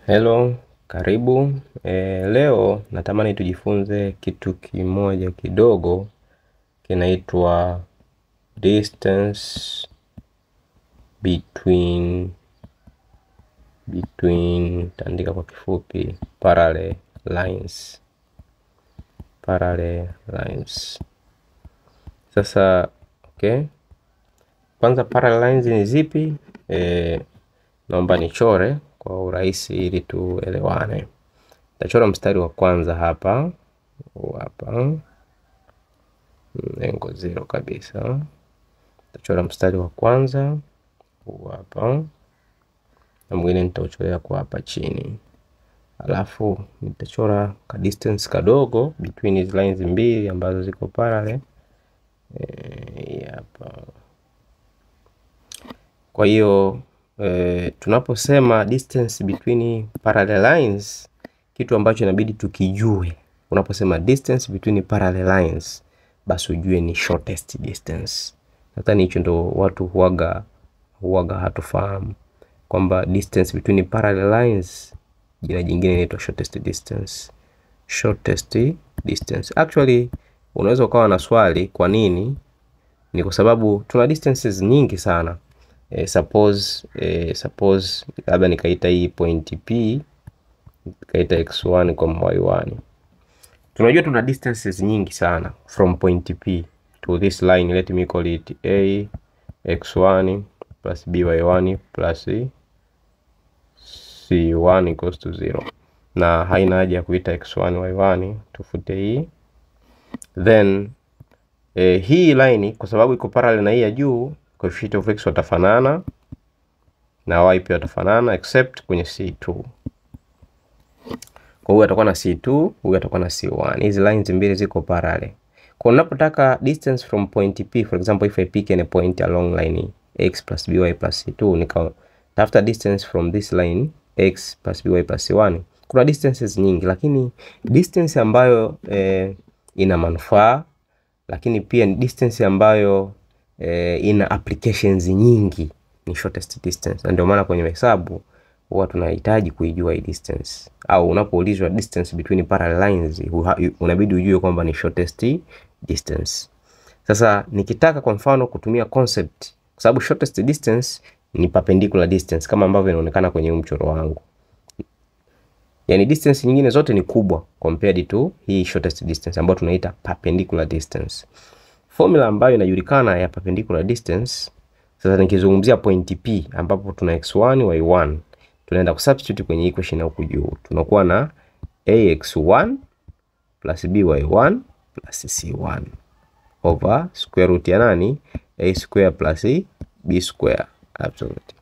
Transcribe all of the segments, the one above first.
Hello, karibu. Leo natamani tujifunze kitu kimoja kidogo kinaitwa distance between taandika kwa kifupi parallel lines. Sasa okay. Kwanza parallel lines ni zipi? Naomba nichore kwa urahisi ili tuelewane. Tachora mstari wa kwanza hapa, lengo 0 kabisa. Tachora mstari wa kwanza hapa, na mwingine nitauchorea kwa hapa chini. Alafu nitachora ka distance kadogo between these lines mbili ambazo ziko parallel hapa. Kwa hiyo tunaposema distance between parallel lines, kitu ambacho inabidi tukijue unaposema distance between parallel lines, basi ujue ni shortest distance. Nadhani hicho ndo watu huaga hatufahamu kwamba distance between parallel lines jina jingine inaitwa shortest distance. Actually unaweza ukawa na swali kwa nini? Ni kwa sababu tuna distances nyingi sana. Suppose labda nikaita hii point P, nikaita x1 kwa y1. Tunajua tuna distances nyingi sana from point P to this line. Let me call it a x1 plus by1 plus c1 equals to 0. Na haina haja ya kuita x1 y1, tufute hii. Then hii line kwa sababu iko parallel na hii ya juu, coefficient of x watafanana na y pia watafanana except kwenye c2. Kwa hiyo atakuwa na c2, huyu atakuwa na c1. Hizi lines mbili ziko parallel. Kwa unapotaka distance from point P, for example if I pick a point along line x plus by plus c2, nikatafuta distance from this line x plus by plus c1. Kuna distances nyingi, lakini distance ambayo ina manufaa, lakini pia ni distance ambayo ina applications nyingi ni shortest distance. Na ndio maana kwenye hesabu huwa tunahitaji kuijua hii distance, au unapoulizwa distance between parallel lines unabidi ujue kwamba ni shortest distance. Sasa nikitaka kwa mfano kutumia concept, kwa sababu shortest distance ni perpendicular distance kama ambavyo inaonekana kwenye mchoro wangu. Yani distance nyingine zote ni kubwa compared to hii shortest distance ambayo tunaita perpendicular distance. Formula ambayo inajulikana ya perpendicular distance, sasa nikizungumzia point P ambapo tuna x1 y1, tunaenda kusubstitute kwenye equation huku juu. Tunakuwa na ax1 plus by1 plus c1 over square root ya nani? A square plus b square absolute.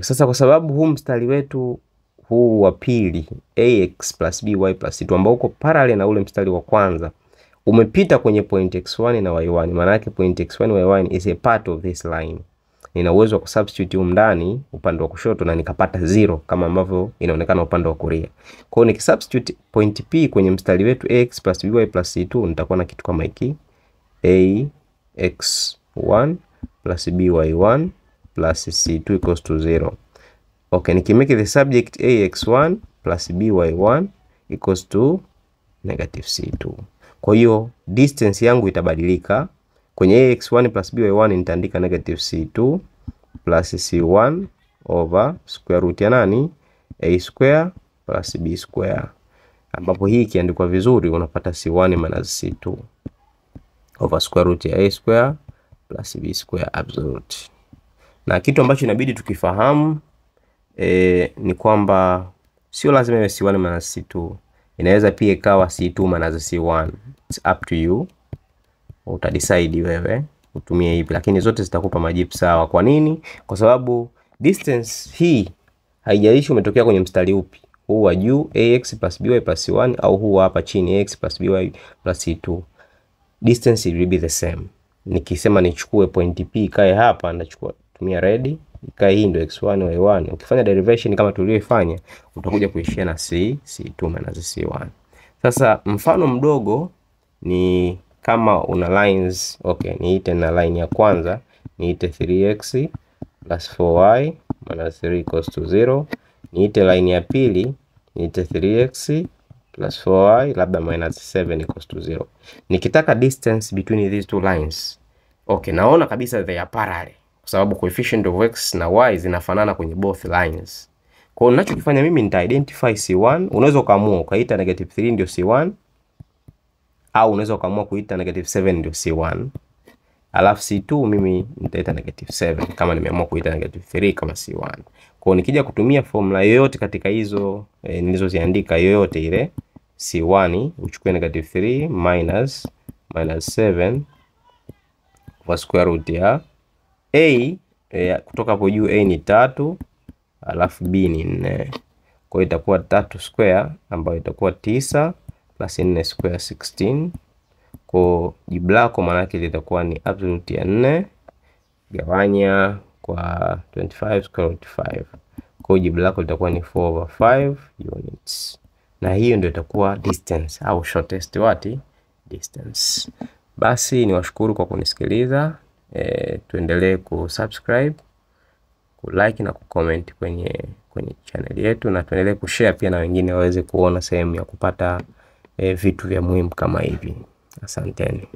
Sasa kwa sababu huu mstari wetu huu wa pili ax plus by plus c2 ambao uko parallel na ule mstari wa kwanza umepita kwenye point x1 na y1, maana yake point x1 y1 is a part of this line. Nina uwezo wa kusubstitute huko ndani upande wa kushoto na nikapata 0 kama ambavyo inaonekana upande wa kulia. Kwa hiyo nikisubstitute point P kwenye mstari wetu ax plus by plus c2, nitakuwa na kitu kama hiki ax1 plus by1 plus c2 equals to 0. Okay, nikimake the subject ax1 plus by1 equals to negative c2. Kwa hiyo distance yangu itabadilika. Kwenye ax1 plus by1 nitaandika negative c2 plus c1 over square root ya nani? A square plus b square. Ambapo hii ikiandikwa vizuri unapata c1 minus c2 over square root ya a square plus b square absolute. Na kitu ambacho inabidi tukifahamu ni kwamba sio lazima iwe c1 minus c2. Inaweza pia ikawa c2 minus c1. It's up to you. Utadecide wewe utumie ipi, lakini zote zitakupa majibu sawa. Kwa nini? Kwa sababu distance hii haijalishi umetokea kwenye mstari upi, huu wa juu ax plus by plus c1 au huu hapa chini ax plus by plus c2, distance will be the same. Nikisema nichukue point P kae hapa, nachukua tumia red, ikae hii ndio x1 y1. Ukifanya derivation kama tuliyofanya utakuja kuishia na c2 minus c1. Sasa mfano mdogo ni kama una lines, okay, niite na line ya kwanza niite 3x plus 4y minus 3 equals to 0. niite line ya pili, niite 3x plus 4y labda minus 7 equals to 0. Nikitaka distance between these two lines, okay, naona kabisa they are parallel kwa sababu coefficient of x na y zinafanana kwenye both lines. Kwa hiyo ninachokifanya mimi nita identify C1. Unaweza ukaamua ukaita -3 ndio C1, au unaweza ukaamua kuita -7 ndio C1. Alafu C2 mimi nitaita -7 kama nimeamua kuita -3 kama C1. Kwa hiyo nikija kutumia formula yoyote katika hizo nilizoziandika, yoyote ile, C1 uchukue -3 minus -7 kwa square root ya a, kutoka hapo juu a ni 3, alafu b ni 4. Kwa hiyo itakuwa 3 square ambayo itakuwa 9 plus 4 square 16. Kwa jibu lako maana yake litakuwa ni absolute ya 4 gawanya kwa 25 square root 5. Kwa jibu lako litakuwa ni 4/5 units. Na hiyo ndio itakuwa distance au shortest distance. Basi niwashukuru kwa kunisikiliza. Tuendelee kusubscribe, kulike na kucomment kwenye channel yetu, na tuendelee kushare pia na wengine waweze kuona sehemu ya kupata vitu vya muhimu kama hivi. Asanteni.